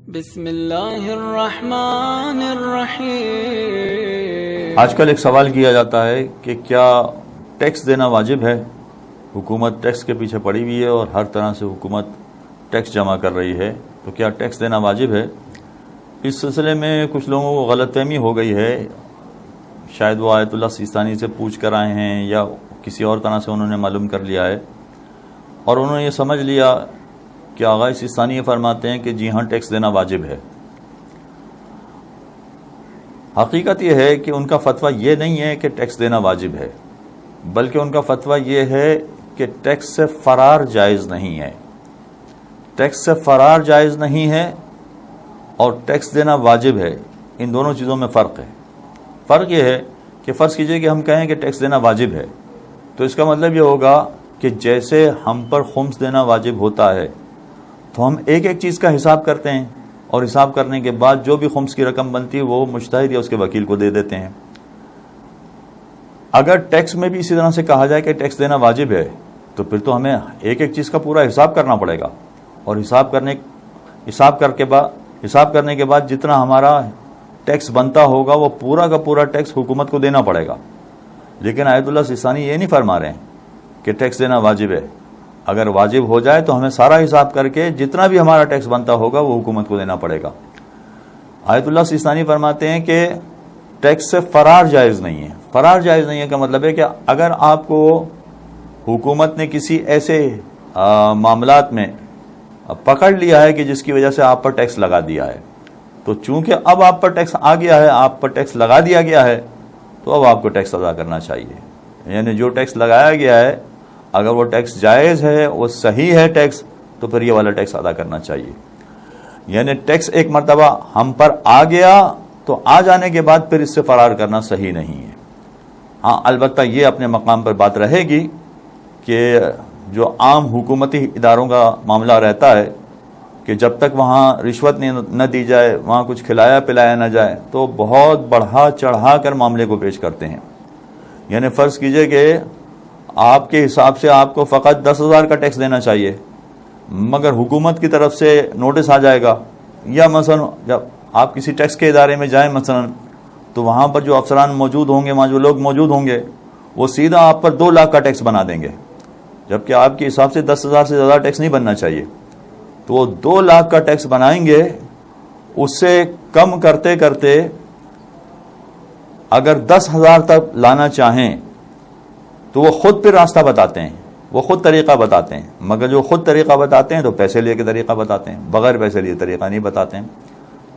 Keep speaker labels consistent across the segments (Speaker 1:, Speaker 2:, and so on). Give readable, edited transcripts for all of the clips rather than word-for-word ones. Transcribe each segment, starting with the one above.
Speaker 1: بسم اللہ الرحمن الرحیم۔
Speaker 2: آج کل ایک سوال کیا جاتا ہے کہ کیا ٹیکس دینا واجب ہے؟ حکومت ٹیکس کے پیچھے پڑی ہوئی ہے اور ہر طرح سے حکومت ٹیکس جمع کر رہی ہے، تو کیا ٹیکس دینا واجب ہے؟ اس سلسلے میں کچھ لوگوں کو غلط فہمی ہو گئی ہے، شاید وہ آیت اللہ سیستانی سے پوچھ کر آئے ہیں یا کسی اور طرح سے انہوں نے معلوم کر لیا ہے، اور انہوں نے یہ سمجھ لیا کہ آغا سیستانی یہ فرماتے ہیں کہ جی ہاں ٹیکس دینا واجب ہے۔ حقیقت یہ ہے کہ ان کا فتویٰ یہ نہیں ہے کہ ٹیکس دینا واجب ہے، بلکہ ان کا فتویٰ یہ ہے کہ ٹیکس سے فرار جائز نہیں ہے۔ ٹیکس سے فرار جائز نہیں ہے اور ٹیکس دینا واجب ہے، ان دونوں چیزوں میں فرق ہے۔ فرق یہ ہے کہ فرض کیجئے کہ ہم کہیں کہ ٹیکس دینا واجب ہے، تو اس کا مطلب یہ ہوگا کہ جیسے ہم پر خمس دینا واجب ہوتا ہے تو ہم ایک ایک چیز کا حساب کرتے ہیں، اور حساب کرنے کے بعد جو بھی خمس کی رقم بنتی ہے وہ مجتہد یا اس کے وکیل کو دے دیتے ہیں۔ اگر ٹیکس میں بھی اسی طرح سے کہا جائے کہ ٹیکس دینا واجب ہے، تو پھر تو ہمیں ایک ایک چیز کا پورا حساب کرنا پڑے گا، اور حساب کرنے کے بعد جتنا ہمارا ٹیکس بنتا ہوگا وہ پورا کا پورا ٹیکس حکومت کو دینا پڑے گا۔ لیکن آیت اللہ سیستانی یہ نہیں فرما رہے ہیں کہ ٹیکس دینا واجب ہے۔ اگر واجب ہو جائے تو ہمیں سارا حساب کر کے جتنا بھی ہمارا ٹیکس بنتا ہوگا وہ حکومت کو دینا پڑے گا۔ آیت اللہ سیستانی فرماتے ہیں کہ ٹیکس سے فرار جائز نہیں ہے۔ فرار جائز نہیں ہے کا مطلب ہے کہ اگر آپ کو حکومت نے کسی ایسے معاملات میں پکڑ لیا ہے کہ جس کی وجہ سے آپ پر ٹیکس لگا دیا ہے، تو چونکہ اب آپ پر ٹیکس آ گیا ہے، آپ پر ٹیکس لگا دیا گیا ہے، تو اب آپ کو ٹیکس ادا کرنا چاہیے۔ یعنی جو ٹیکس لگایا گیا ہے اگر وہ ٹیکس جائز ہے، وہ صحیح ہے ٹیکس، تو پھر یہ والا ٹیکس ادا کرنا چاہیے۔ یعنی ٹیکس ایک مرتبہ ہم پر آ گیا تو آ جانے کے بعد پھر اس سے فرار کرنا صحیح نہیں ہے۔ ہاں البتہ یہ اپنے مقام پر بات رہے گی کہ جو عام حکومتی اداروں کا معاملہ رہتا ہے کہ جب تک وہاں رشوت نہ دی جائے، وہاں کچھ کھلایا پلایا نہ جائے، تو بہت بڑھا چڑھا کر معاملے کو پیش کرتے ہیں۔ یعنی فرض کیجئے کہ آپ کے حساب سے آپ کو فقط 10,000 کا ٹیکس دینا چاہیے، مگر حکومت کی طرف سے نوٹس آ جائے گا، یا مثلا جب آپ کسی ٹیکس کے ادارے میں جائیں مثلا، تو وہاں پر جو افسران موجود ہوں گے، وہاں جو لوگ موجود ہوں گے، وہ سیدھا آپ پر 2 لاکھ کا ٹیکس بنا دیں گے، جبکہ آپ کے حساب سے 10,000 سے زیادہ ٹیکس نہیں بننا چاہیے۔ تو وہ 2 لاکھ کا ٹیکس بنائیں گے، اس سے کم کرتے کرتے اگر 10,000 تک لانا چاہیں تو وہ خود پھر راستہ بتاتے ہیں، وہ خود طریقہ بتاتے ہیں، مگر جو خود طریقہ بتاتے ہیں تو پیسے لے کے طریقہ بتاتے ہیں، بغیر پیسے لیے طریقہ نہیں بتاتے ہیں۔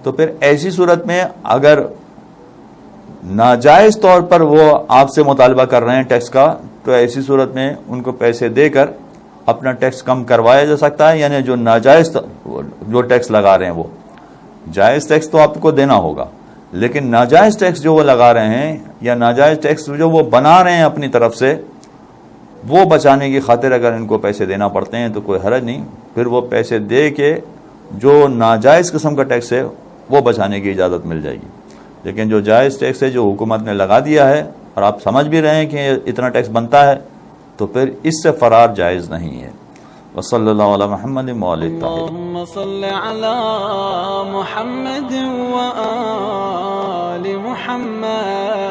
Speaker 2: تو پھر ایسی صورت میں اگر ناجائز طور پر وہ آپ سے مطالبہ کر رہے ہیں ٹیکس کا، تو ایسی صورت میں ان کو پیسے دے کر اپنا ٹیکس کم کروایا جا سکتا ہے۔ یعنی جو ناجائز جو ٹیکس لگا رہے ہیں، وہ جائز ٹیکس تو آپ کو دینا ہوگا، لیکن ناجائز ٹیکس جو وہ لگا رہے ہیں یا ناجائز ٹیکس جو وہ بنا رہے ہیں اپنی طرف سے، وہ بچانے کی خاطر اگر ان کو پیسے دینا پڑتے ہیں تو کوئی حرج نہیں، پھر وہ پیسے دے کے جو ناجائز قسم کا ٹیکس ہے وہ بچانے کی اجازت مل جائے گی۔ لیکن جو جائز ٹیکس ہے جو حکومت نے لگا دیا ہے اور آپ سمجھ بھی رہے ہیں کہ اتنا ٹیکس بنتا ہے، تو پھر اس سے فرار جائز نہیں ہے۔ وصلی اللہ علی محمد وآلہ الطاہرین۔
Speaker 1: اللہم صل علی محمد وآل محمد۔